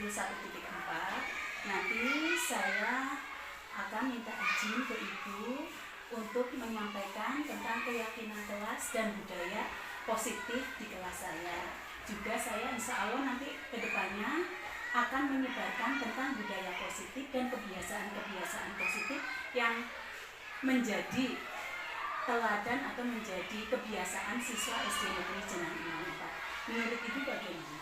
1.4. Nanti saya akan minta izin ke Ibu untuk menyampaikan tentang keyakinan kelas dan budaya positif di kelas saya. Juga saya insya Allah nanti kedepannya akan menyebarkan tentang budaya positif dan kebiasaan-kebiasaan positif yang menjadi teladan atau menjadi kebiasaan siswa SD Negeri Jenang 4. Menurut Ibu bagaimana?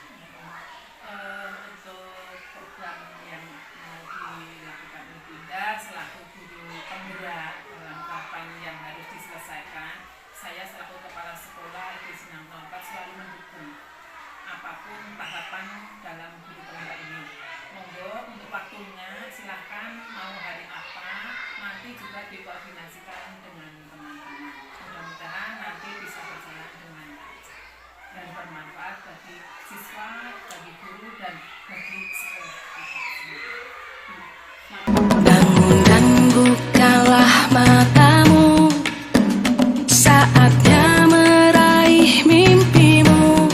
Untuk program yang mau dilakukan Ibu Indah selaku guru penggerak dalam tahapan yang harus diselesaikan, saya selaku kepala sekolah SD Jenang 4 selalu mendukung apapun tahapan dalam guru penggerak ini. Monggo untuk waktunya silahkan mau hari apa nanti juga dikoordinasikan dengan teman-teman. Mudah-mudahan nanti bisa berjalan dengan lancar dan bermanfaat bagi siswa, bagi guru dan bagi sekolah kita semua. Bangun dan bukalah matamu, saatnya meraih mimpimu.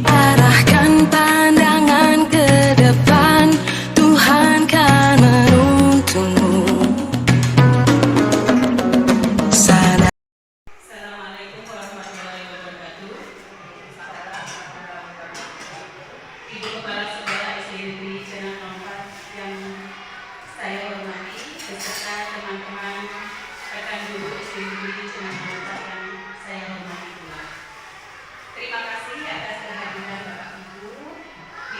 Arahkan pandangan ke depan, Tuhan kan menuntunmu. Assalamualaikum warahmatullahi wabarakatuh. Ibu Kepala Sekolah SD Negeri Jenang 4 yang saya hormati, beserta teman-teman rekan guru SD Negeri Jenang 4 yang saya hormati pula. Terima kasih atas kehadiran Bapak Ibu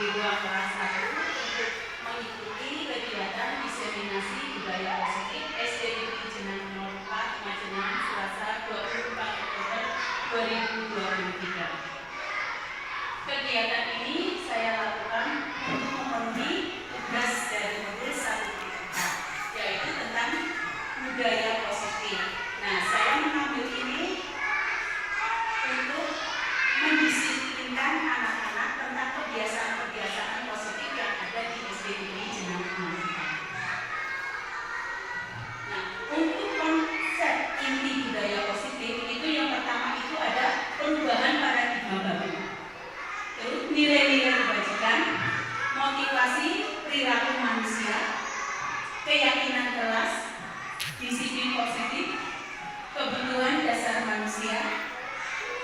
di ruang kelas 1 untuk mengikuti kegiatan diseminasi budaya positif SD Negeri Jenang 4 Majenang Selasa 24 Oktober 2023. Kegiatan ini saya lakukan untuk memenuhi tugas dari modul 1.4, yaitu tentang budaya positif. Nah, saya mengambil ini untuk mendisiplinkan anak-anak tentang kebiasaan-kebiasaan positif yang ada di SD Negeri Jenang 4. Nah, untuk konsep inti budaya positif itu yang pertama itu ada perubahan paradigma baru. Terus nilai-nilai kebajikan, motivasi perilaku manusia, keyakinan kelas, disiplin positif, kebutuhan dasar manusia,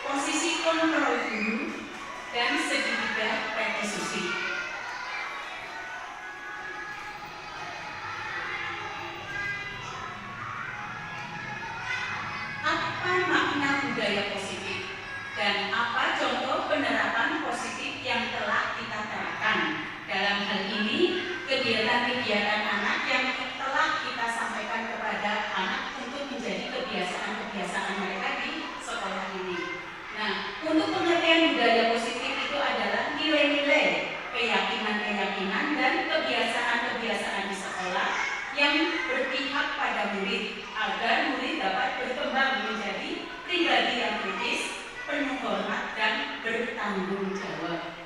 posisi kontrol guru, dan segitiga restitusi. Apa makna budaya positif dan apa contoh penerapan positif yang telah kita terapkan? Dalam hal ini, kegiatan-kegiatan anak yang telah kita sampaikan kepada anak untuk menjadi kebiasaan-kebiasaan mereka di sekolah ini. Nah, untuk pengertian budaya positif itu adalah nilai-nilai, keyakinan-keyakinan, dan kebiasaan-kebiasaan di sekolah yang berpihak pada murid agar murid dapat berkembang menjadi pribadi yang kritis, penuh hormat, dan bertanggung jawab.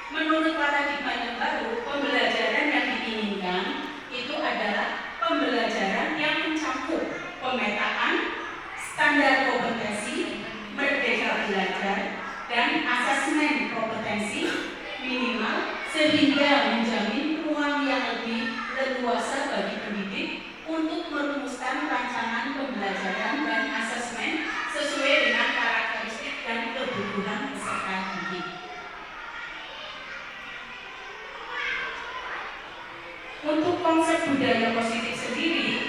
Menurut paradigma yang baru, pembelajaran yang diinginkan itu adalah pembelajaran yang mencakup pemetaan, standar kompetensi, merdeka belajar, dan asesmen kompetensi minimal sehingga menjamin ruang yang lebih leluasa bagi pendidik untuk merumuskan rancangan pembelajaran dan asesmen sesuai dengan karakteristik dan kebutuhan peserta didik. Untuk konsep budaya positif sendiri,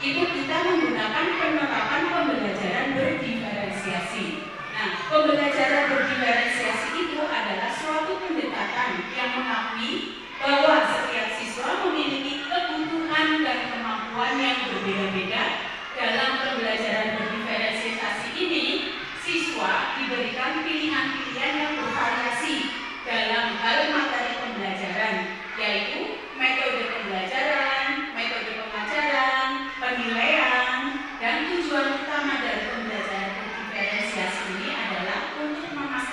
itu kita menggunakan penerapan pembelajaran berdiferensiasi. Nah, pembelajaran berdiferensiasi itu adalah suatu pendekatan yang mengakui bahwa setiap siswa memiliki kebutuhan dan kemampuan yang berbeda-beda. Dalam pembelajaran berdiferensiasi ini, siswa diberikan pilihan-pilihan yang bervariasi dalam hal materi pembelajaran, yaitu metode pembelajaran, metode pengajaran, penilaian, dan tujuan utama dari pembelajaran berdiferensiasi ini adalah untuk memastikan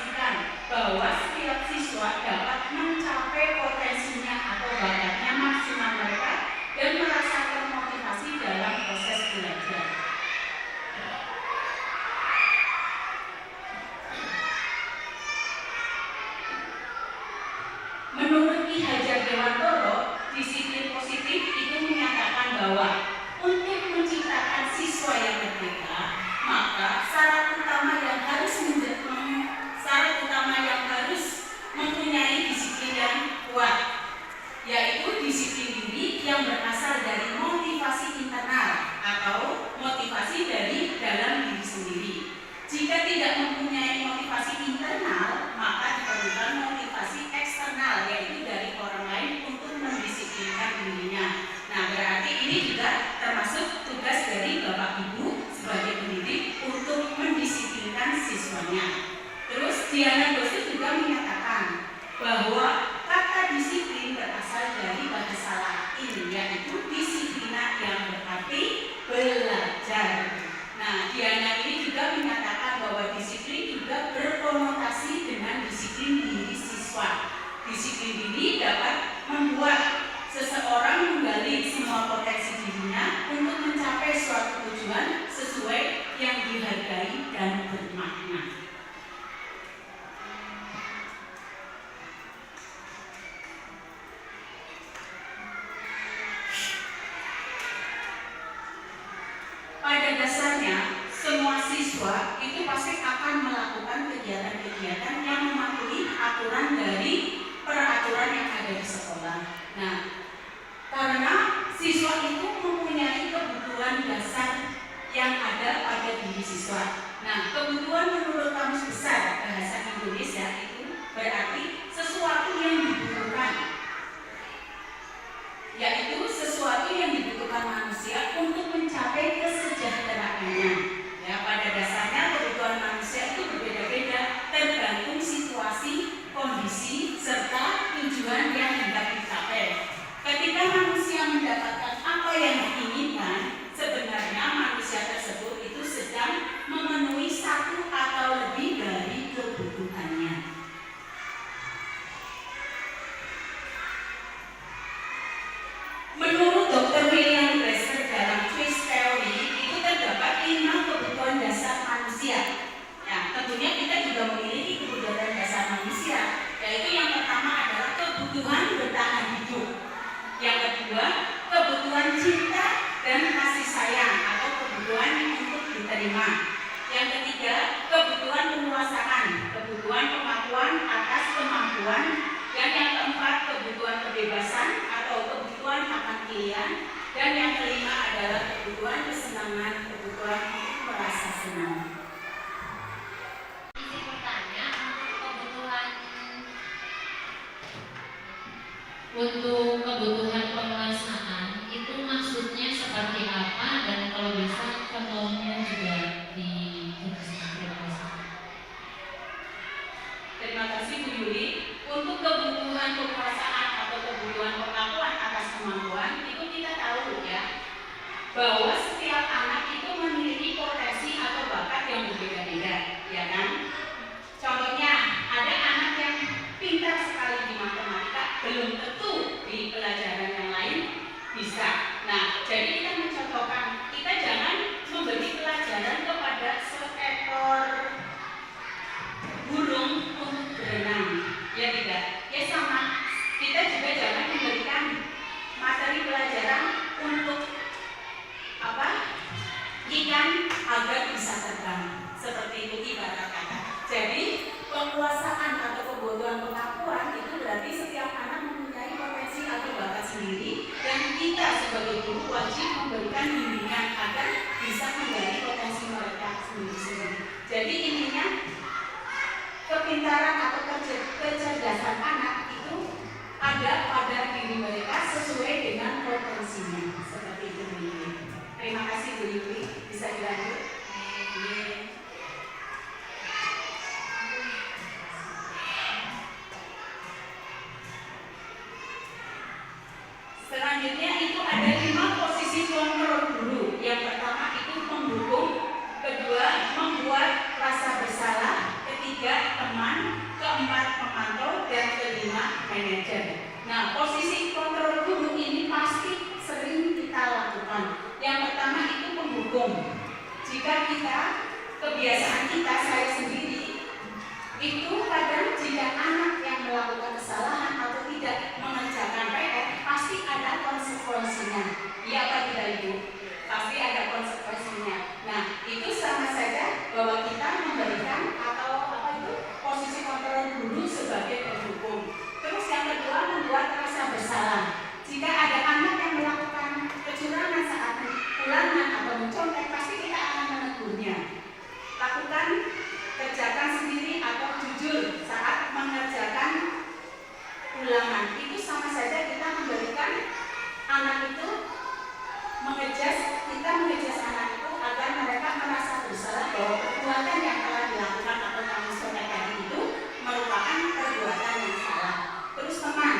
Dewantoro, disiplin positif itu menyatakan bahwa untuk menciptakan siswa yang merdeka, maka syarat utama yang harus mempunyai disiplin yang kuat, yaitu disiplin diri yang berasal dari motivasi internal atau motivasi dari dalam diri sendiri. Jika tidak mempunyai motivasi internal, maka diperlukan motivasi eksternal, yaitu dari orang lain untuk mendisiplinkan dirinya. Nah, berarti ini juga termasuk tugas dari Bapak Ibu sebagai pendidik untuk mendisiplinkan siswanya. Terus Diana Gosi juga menyatakan bahwa kata disiplin berasal dari bahasa Latin, yaitu disiplina yang berarti belajar. Nah, Diana ini juga menyatakan bahwa disiplin juga berkonotasi dengan disiplin diri siswa. Disiplin diri dapat membuat seseorang menggali semua potensi dirinya untuk mencapai suatu tujuan sesuai yang dihargai dan bermakna. Pada dasarnya, semua siswa itu pasti akan melakukan kegiatan-kegiatan yang mematuhi aturan dari peraturan yang ada di sekolah. Nah, karena siswa itu mempunyai kebutuhan dasar yang ada pada diri siswa. Nah, kebutuhan menurut Kamus Besar Bahasa Indonesia itu berarti sesuatu yang dibutuhkan, yaitu sesuatu yang dibutuhkan manusia untuk mencapai kesejahteraannya. Ya, pada dasarnya kebutuhan manusia itu berbeda-beda tergantung situasi, kondisi, serta tujuan yang hendak dicapai. Ketika manusia mendapatkan apa yang diinginkan, sebenarnya manusia tersebut itu sedang memenuhi satu atau lebih dari kebutuhannya. Menurut Dr. William Glasser dalam Choice Theory itu terdapat 5 kebutuhan dasar manusia. Ya, tentunya kita juga memiliki kebutuhan dasar manusia, yaitu yang pertama adalah kebutuhan bertahan hidup. Yang kedua, kebutuhan cinta dan kasih sayang atau kebutuhan untuk diterima. Yang ketiga, kebutuhan penguasaan, kebutuhan pengakuan atas kemampuan. Dan yang keempat, kebutuhan kebebasan atau kebutuhan akan pilihan. Dan yang kelima adalah kebutuhan kesenangan, kebutuhan merasa senang. Isi bertanya untuk kebutuhan penguasaan itu maksudnya seperti apa, dan kalau bisa contohnya juga dijelaskan. Terima kasih Bu Yuli. Untuk kebutuhan kekuasaan atau kebutuhan pengakuan atas kemampuan itu kita tahu ya bahwa setiap anak itu memiliki potensi atau bakat yang berbeda-beda, ya kan? Contohnya ada anak yang pintar sekali di matematika, belum tentu di pelajaran yang lain bisa. Nah, jadi kita mencontohkan, kita jangan memberi pelajaran kepada seekor burung untuk berenang, ya tidak? Ya sama, kita juga jangan memberikan materi pelajaran untuk ikan agar bisa terbang. Seperti itu ibarat kata. Jadi penguasaan atau kebutuhan pengakuan itu berarti setiap anak mempunyai potensi atau bakat sendiri, dan kita sebagai guru wajib memberikan bimbingan agar bisa menggali potensi mereka sendiri. Jadi intinya kepintaran atau kecerdasan anak itu ada pada diri mereka sesuai dengan potensinya. Seperti itu Bu Yuli. Terima kasih Bu Yuli. Bisa dilanjut? Selanjutnya itu ada 5 posisi kontrol guru. Yang pertama itu mendukung, kedua membuat rasa bersalah, ketiga teman, keempat pemantau, dan kelima manajer. Nah, posisi kontrol guru ini pasti sering kita lakukan. Yang pertama itu mendukung. Jika kita, kebiasaan kita, saya sendiri itu kadang jika anak yang melakukan kesalahan atau tidak mengerjakan anak itu kita mengejas anak itu agar mereka merasa bersalah bahwa perbuatan yang telah dilakukan atau kami sore tadi itu merupakan perbuatan yang salah. Terus teman,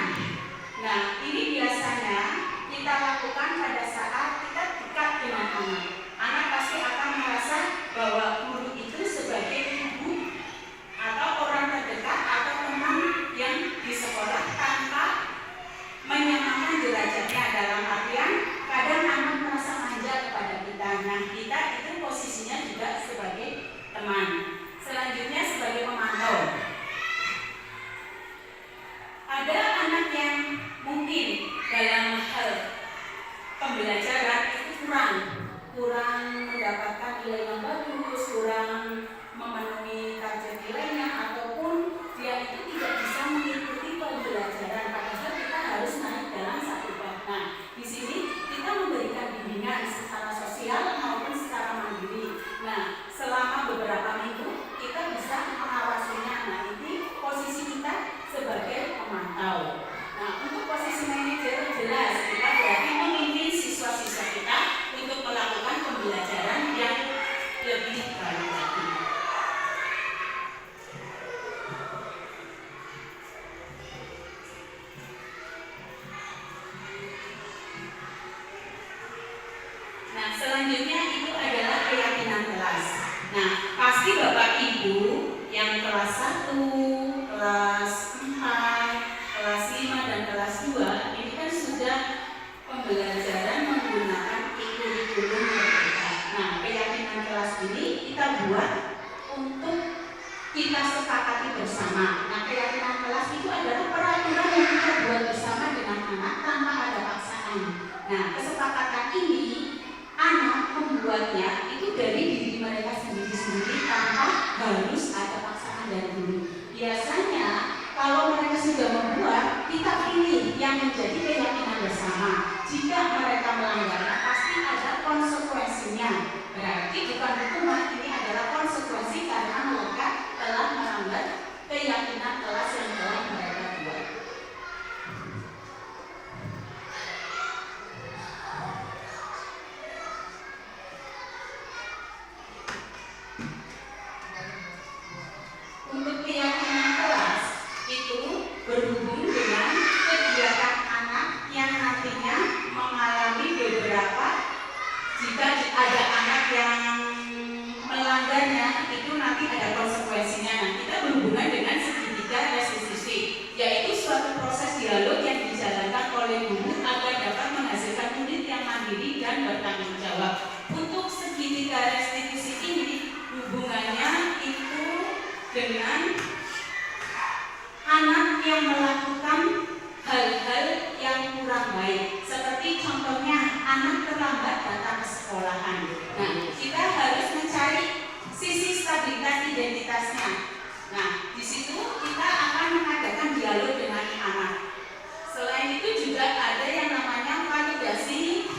nah ini biasanya kita lakukan pada saat kita dekat dengan anak. Anak pasti akan merasa bahwa guru itu sebagai ibu atau orang terdekat atau teman yang di sekolah tanpa menyamakan derajatnya, dalam artian kadang anak merasa manja kepada kita. Nah, kita itu posisinya juga sebagai teman. Selanjutnya sebagai pemantau. Ada anak yang mungkin dalam hal pembelajaran itu kurang mendapatkan nilai yang bagus, kurang memenuhi target nilainya, ataupun dia itu tidak bisa mengikuti pembelajaran, padahal kita harus naik dalam satu bab. Nah, di sini kita memberikan bimbingan secara sosial maupun secara mandiri. Nah, selama beberapa minggu kita bisa mengawasinya. Nah, ini posisi kita sebagai pemantau. Nah, untuk posisi manajer jelas kita berarti memimpin siswa-siswa kita untuk melakukan pembelajaran yang lebih baik lagi. Nah, selanjutnya itu adalah keyakinan kelas. Nah, pasti Bapak Ibu yang kelas 1, kelas 4, kelas 5, dan kelas 2 ini kan sudah pembelajaran menggunakan kurikulum merdeka. Nah, keyakinan kelas ini kita buat untuk kita sepakati bersama. Nah, keyakinan kelas itu adalah peraturan yang kita buat bersama dengan anak tanpa ada paksaan. Nah, kesepakatan ini anak membuatnya itu dari diri mereka sendiri-sendiri tanpa harus ada paksaan dari guru. Biasanya kalau mereka sudah membuat, kita pilih yang menjadi keyakinan bersama. Jika mereka melanggarnya, pasti ada konsekuensinya. Berarti bukan hukuman, ini adalah konsekuensi karena mereka telah melanggar keyakinan kelas yang telah mereka buat. Untuk keyakinan kelas itu berhubung dengan kegiatan anak yang nantinya mengalami beberapa, jika ada anak yang melanggarnya itu nanti ada konsekuensinya. Nah, kita berhubungan dengan segitiga restitusi, yaitu suatu proses dialog yang dijalankan oleh guru agar dapat menghasilkan murid yang mandiri dan bertanggung jawab. Untuk segitiga restitusi ini hubungannya itu dengan anak yang melakukan hal-hal yang kurang baik, seperti contohnya anak terlambat datang ke sekolahan. Nah, kita harus mencari sisi stabilitas identitasnya. Nah, di situ kita akan mengadakan dialog dengan anak. Selain itu juga ada yang namanya validasi.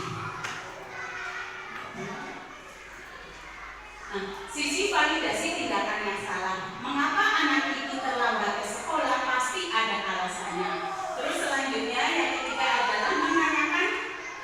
Nah, sisi validasi tindakan yang salah. Mengapa anak itu terlambat ke sekolah? Pasti ada alasannya. Terus selanjutnya yang ketiga adalah menanyakan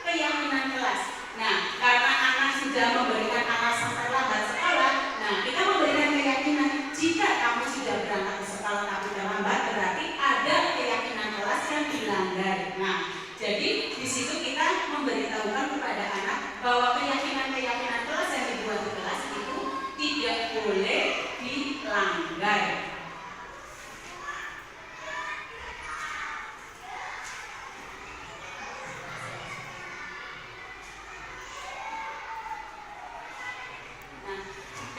keyakinan kelas. Nah, karena anak sudah memberikan alasan terlambat sekolah, nah kita memberikan keyakinan jika kamu sudah berangkat ke sekolah tapi terlambat, berarti ada keyakinan kelas yang dilanggar. Nah, jadi di situ kita memberitahukan kepada anak bahwa keyakinan-keyakinan kelas yang dibuat di kelas itu tidak boleh dilanggar.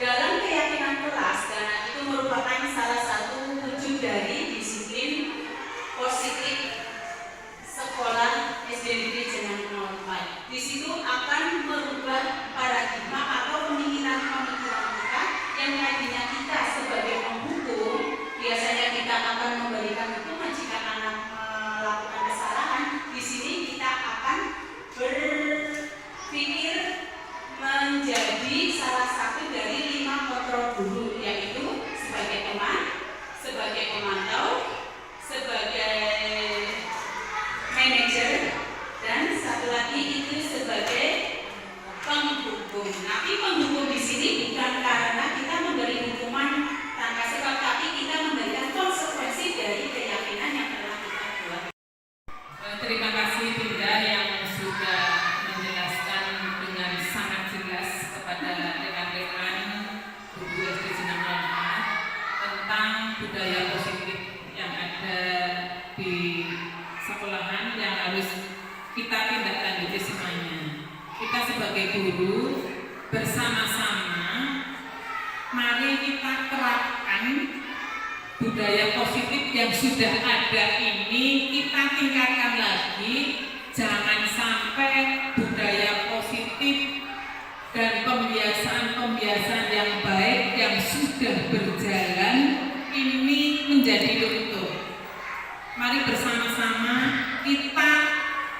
Dalam keyakinan kelas, karena itu merupakan salah satu wujud dari disiplin positif sekolah SD Negeri Jenang 04. Di situ akan merubah paradigma atau pemikiran-pemikiran kita yang tadinya kita sebagai penghukum sekolahan yang harus kita tindak lanjuti semuanya. Kita sebagai guru bersama-sama, mari kita terapkan budaya positif yang sudah ada ini, kita tingkatkan lagi. Jangan sampai budaya positif dan pembiasaan-pembiasaan yang baik yang sudah berjalan ini menjadi luntur. Mari bersama-sama kita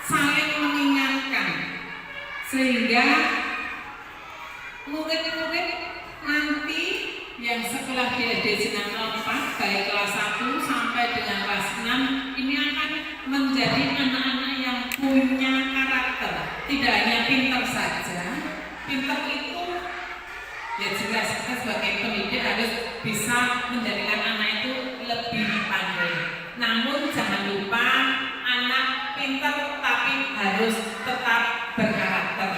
saling mengingatkan sehingga murid-murid nanti yang sekolah di SD Sinar 4 baik kelas 1 sampai dengan kelas 6 ini akan menjadi anak-anak yang punya karakter, tidak hanya pintar saja. Pintar itu ya jelas kita sebagai pendidik harus bisa menjadikan anak itu lebih pandai. Namun jangan lupa anak pintar tapi harus tetap berkarakter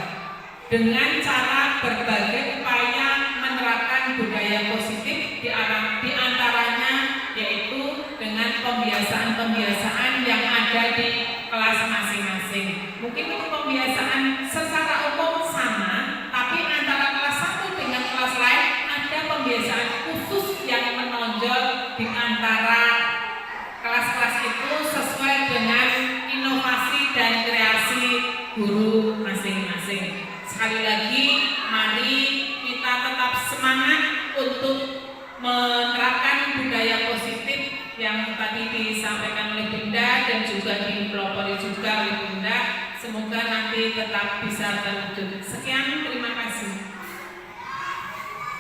dengan cara berbagai upaya menerapkan budaya positif di antaranya yaitu dengan pembiasaan-pembiasaan yang ada di kelas masing-masing. Mungkin itu pembiasaan secara umum sama, tapi antara kelas 1 dengan kelas lain ada pembiasaan khusus yang menonjol di antara kelas-kelas itu sesuai dengan inovasi dan kreasi guru masing-masing. Sekali lagi, mari kita tetap semangat untuk menerapkan budaya positif yang tadi disampaikan oleh Bunda dan juga dipelopori juga oleh Bunda. Semoga nanti tetap bisa terwujud. Sekian, terima kasih.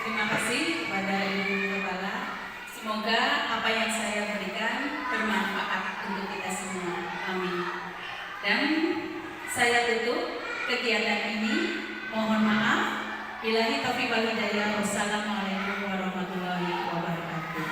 Terima kasih kepada Ibu Kepala. Semoga apa yang saya berikan bermanfaat untuk kita semua. Amin. Dan saya tutup kegiatan ini. Mohon maaf. Billahi taufiq wal hidayah. Wassalamualaikum warahmatullahi wabarakatuh.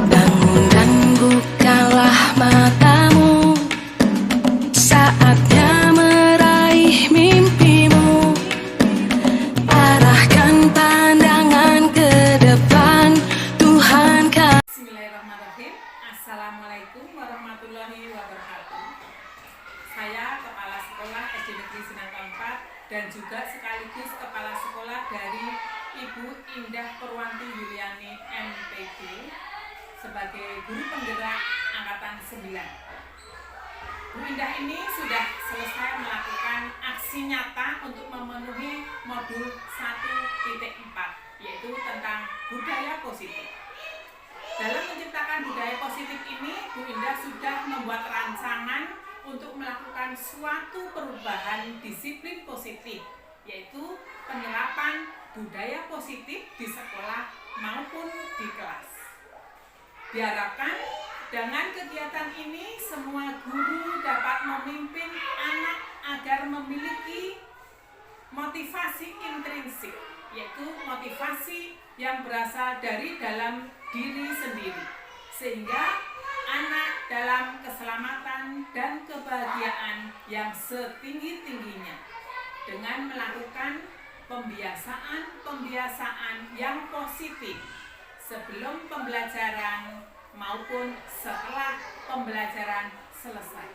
Bangun dan bukalah matamu, saatnya meraih mimpimu. Arahkan pandangan ke depan, Tuhan kan. Bismillahirrahmanirrahim. Assalamualaikum warahmatullahi wabarakatuh. Saya Kepala Sekolah SD Negeri Sinar 4 dan juga sekaligus Kepala Sekolah dari Ibu Indah Purwanti Yuliani MPD sebagai guru penggerak angkatan 9. Bu Indah ini sudah selesai melakukan aksi nyata untuk memenuhi modul 1.4 yaitu tentang budaya positif. Dalam menciptakan budaya positif ini, Bu Indah sudah membuat rancangan untuk melakukan suatu perubahan disiplin positif, yaitu penerapan budaya positif di sekolah maupun di kelas. Diharapkan dengan kegiatan ini semua guru dapat memimpin anak agar memiliki motivasi intrinsik, yaitu motivasi yang berasal dari dalam diri sendiri, sehingga anak dalam keselamatan dan kebahagiaan yang setinggi-tingginya dengan melakukan pembiasaan-pembiasaan yang positif sebelum pembelajaran maupun setelah pembelajaran selesai.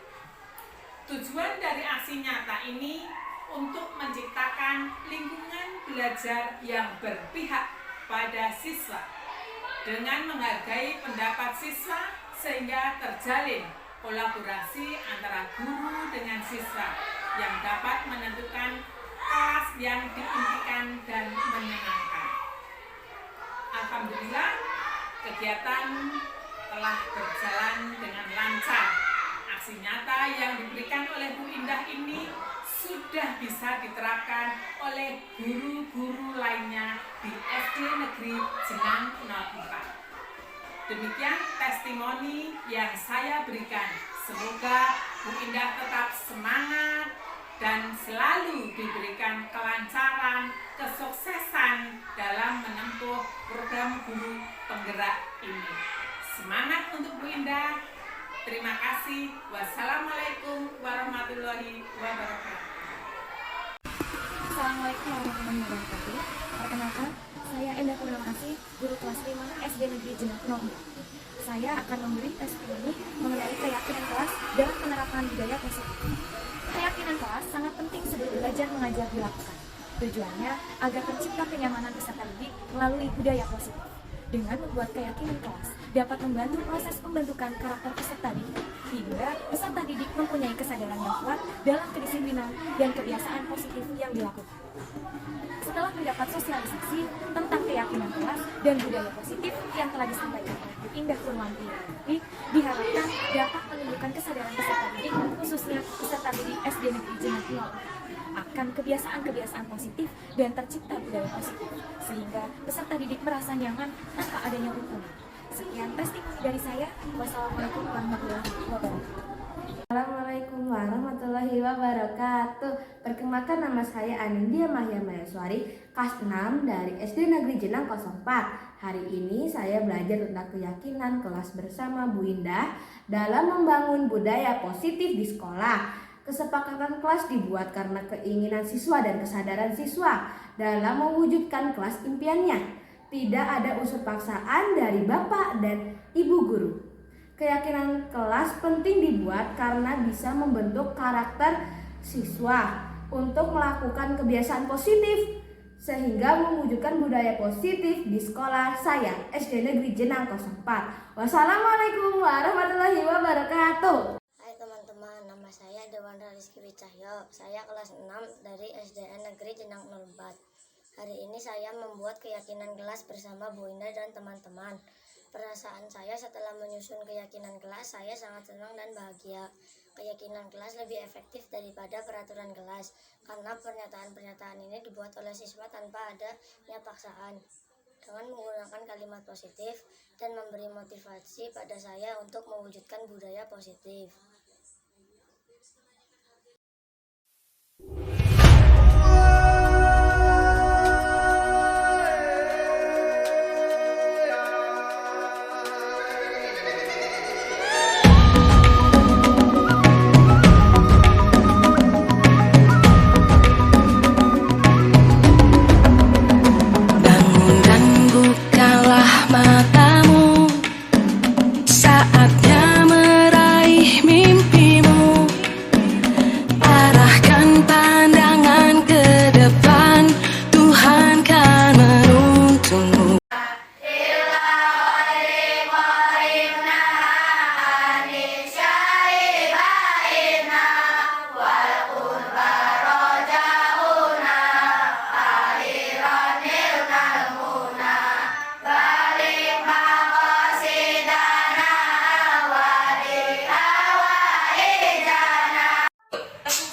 Tujuan dari aksi nyata ini untuk menciptakan lingkungan belajar yang berpihak pada siswa dengan menghargai pendapat siswa sehingga terjalin kolaborasi antara guru dengan siswa yang dapat menentukan kelas yang diimpikan dan menyenangkan. Alhamdulillah, kegiatan telah berjalan dengan lancar. Aksi nyata yang diberikan oleh Bu Indah ini sudah bisa diterapkan oleh guru-guru lainnya di SD Negeri Jenang 04. Demikian testimoni yang saya berikan. Semoga Bu Indah tetap semangat, dan selalu diberikan kelancaran, kesuksesan dalam menempuh program guru penggerak ini. Semangat untuk Bu Indah. Terima kasih. Wassalamualaikum warahmatullahi wabarakatuh. Assalamualaikum warahmatullahi wabarakatuh. Perkenalkan, saya Endah Purnamasi, guru kelas 5 SD Negeri Jenak 04. Saya akan memberi testimoni mengenai keyakinan kelas dalam penerapan budaya positif. Keyakinan kelas sangat penting sebelum belajar mengajar dilakukan. Tujuannya agar tercipta kenyamanan peserta didik melalui budaya positif. Dengan membuat keyakinan kelas dapat membantu proses pembentukan karakter peserta didik, hingga peserta didik mempunyai kesadaran yang kuat dalam kedisiplinan dan kebiasaan positif yang dilakukan. Setelah mendapat sosialisasi tentang keyakinan kelas dan budaya positif yang telah disampaikan oleh Bu Indah Purwanti, diharapkan dapat menunjukkan kesadaran peserta didik, khususnya peserta didik SD Negeri Jenak 04, akan kebiasaan-kebiasaan positif dan tercipta budaya positif, sehingga peserta didik merasa nyaman tanpa adanya hukuman. Sekian testimoni dari saya. Wassalamualaikum warahmatullahi wabarakatuh. Assalamualaikum warahmatullahi wabarakatuh. Perkenalkan, nama saya Anindya Mahya Mayaswari, kelas 6 dari SD Negeri Jenang 04. Hari ini saya belajar tentang keyakinan kelas bersama Bu Indah dalam membangun budaya positif di sekolah. Kesepakatan kelas dibuat karena keinginan siswa dan kesadaran siswa dalam mewujudkan kelas impiannya. Tidak ada unsur paksaan dari bapak dan ibu guru. Keyakinan kelas penting dibuat karena bisa membentuk karakter siswa untuk melakukan kebiasaan positif, sehingga mewujudkan budaya positif di sekolah saya, SD Negeri Jenang 04. Wassalamualaikum warahmatullahi wabarakatuh. Hai teman-teman, nama saya Dewandra Rizky Wicahyo. Saya kelas 6 dari SDN Negeri Jenang 04. Hari ini saya membuat keyakinan kelas bersama Bu Indah dan teman-teman. Perasaan saya setelah menyusun keyakinan kelas, saya sangat senang dan bahagia. Keyakinan kelas lebih efektif daripada peraturan kelas, karena pernyataan-pernyataan ini dibuat oleh siswa tanpa adanya paksaan, dengan menggunakan kalimat positif dan memberi motivasi pada saya untuk mewujudkan budaya positif. Bangun dan bukalah matamu, saatnya meraih mimpimu. Arahkan pandangan ke depan, Tuhan kan menuntunmu.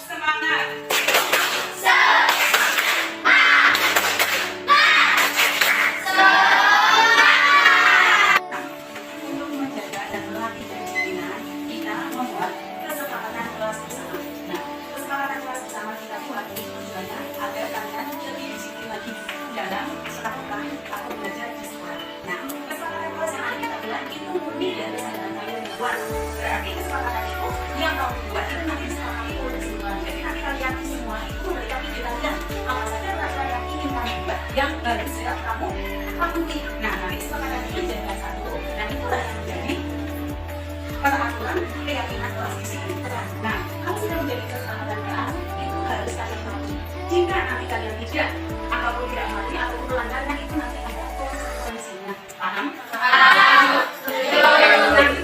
Semangat. Untuk menjaga dan melatih kedisiplinan, kita membuat kesepakatan kelas bersama. Nah, kesepakatan kelas bersama kita buat ini tujuannya agar kalian lebih disiplin lagi dalam melakukan atau belajar di sekolah. Nah, kesepakatan kelas yang ada kita buat itu murni dari kesadaran kalian buat. Berarti kesepakatan itu yang kamu buat itu nanti disepakati oleh semua. Jadi nanti kalian semua itu mereka kita bilang apa saja rasa yang ingin kalian buat yang harus kamu patuhi. Nah, nanti kesepakatan itu jadi satu. Dan itulah yang menjadi peraturan keyakinan kelas di sini. Nah, kalau sudah menjadi kesepakatan kelas itu harus kalian patuhi. Jika nanti kalian tidak ataupun tidak mati ataupun melanggar, nah itu nanti ada konsekuensinya. Paham? Nanti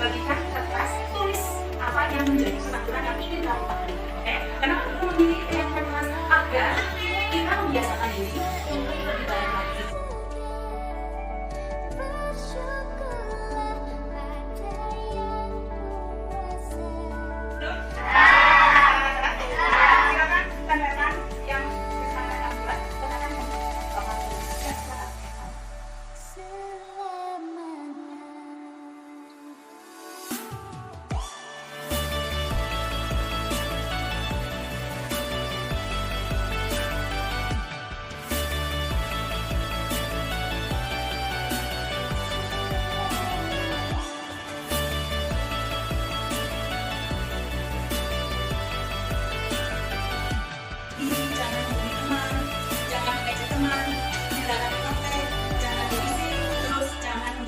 bagikan kertas, tulis apa yang menjadi peraturan yang ingin kamu patuhi. Oke? Kenapa perlu memilih keyakinan kelas? Agar kita membiasakan diri untuk lebih baik lagi. Silakan tanda tangan yang kesepakatan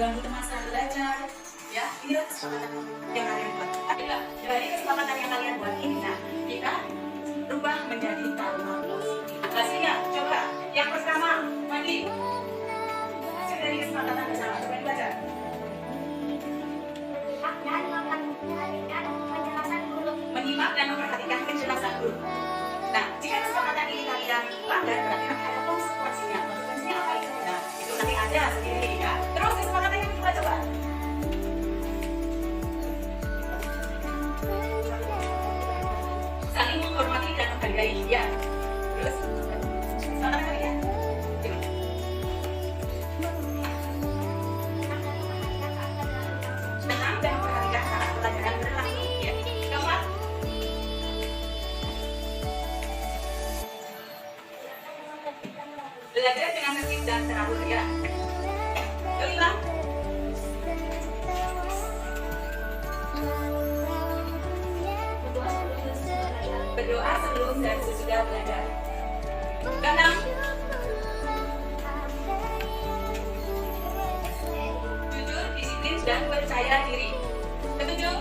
mengganggu teman saat belajar. Ya, inilah kesepakatan yang kalian buat. Tapi dari kesepakatan yang kalian buat ini, nah kita rubah menjadi kalimat positif. Hasilnya, coba yang pertama, Mandi. Hasil dari kesepakatan bersama, coba dibaca. Menyimak dan memperhatikan penjelasan guru. Nah, jika kesepakatan ini kalian langgar, berarti nanti ada konsekuensinya. Konsekuensinya apa itu? Nah, itu nanti ada sendiri ya. Terus kesepakatan yang kedua coba. Saling menghormati dan menghargai. Ya. Terus kesepakatan kalian. Tenang dan memperhatikan saat pelajaran berlangsung. Ya. Keempat. Belajar dengan tertib dan teratur ya. Kelima. Berdoa sebelum dan sesudah belajar. Keenam. Jujur, disiplin dan percaya diri. Ketujuh.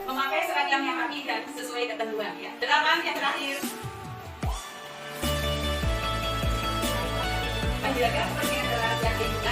Memakai seragam yang rapi dan sesuai ketentuan ya. Delapan, yang terakhir. Menjaga kebersihan dalam lingkungan